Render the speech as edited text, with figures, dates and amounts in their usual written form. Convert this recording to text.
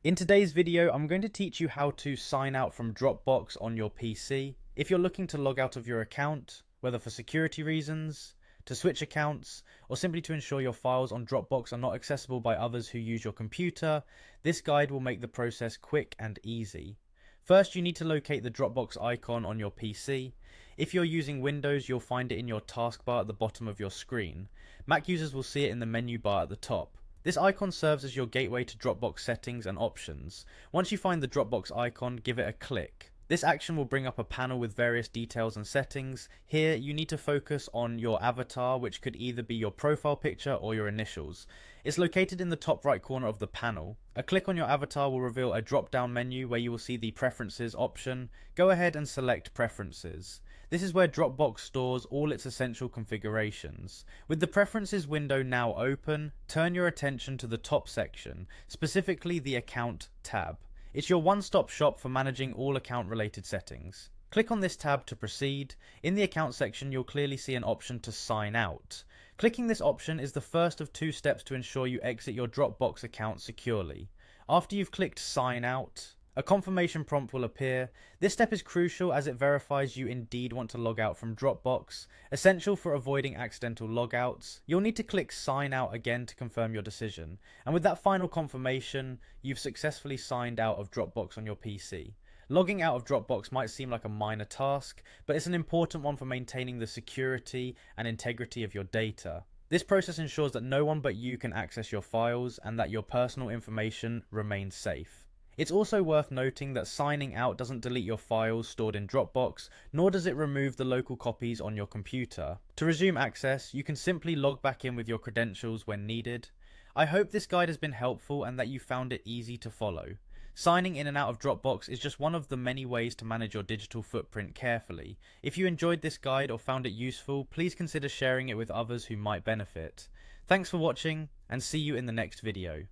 In today's video, I'm going to teach you how to sign out from Dropbox on your PC. If you're looking to log out of your account, whether for security reasons, to switch accounts, or simply to ensure your files on Dropbox are not accessible by others who use your computer, this guide will make the process quick and easy. First, you need to locate the Dropbox icon on your PC. If you're using Windows, you'll find it in your taskbar at the bottom of your screen. Mac users will see it in the menu bar at the top. This icon serves as your gateway to Dropbox settings and options. Once you find the Dropbox icon, give it a click. This action will bring up a panel with various details and settings. Here, you need to focus on your avatar, which could either be your profile picture or your initials. It's located in the top right corner of the panel. A click on your avatar will reveal a drop-down menu where you will see the Preferences option. Go ahead and select Preferences. This is where Dropbox stores all its essential configurations. With the Preferences window now open, turn your attention to the top section, specifically the Account tab. It's your one-stop shop for managing all account-related settings. Click on this tab to proceed. In the Account section, you'll clearly see an option to sign out. Clicking this option is the first of 2 steps to ensure you exit your Dropbox account securely. After you've clicked Sign Out, a confirmation prompt will appear. This step is crucial as it verifies you indeed want to log out from Dropbox, essential for avoiding accidental logouts. You'll need to click Sign Out again to confirm your decision, and with that final confirmation, you've successfully signed out of Dropbox on your PC. Logging out of Dropbox might seem like a minor task, but it's an important one for maintaining the security and integrity of your data. This process ensures that no one but you can access your files and that your personal information remains safe. It's also worth noting that signing out doesn't delete your files stored in Dropbox, nor does it remove the local copies on your computer. To resume access, you can simply log back in with your credentials when needed. I hope this guide has been helpful and that you found it easy to follow. Signing in and out of Dropbox is just one of the many ways to manage your digital footprint carefully. If you enjoyed this guide or found it useful, please consider sharing it with others who might benefit. Thanks for watching, and see you in the next video.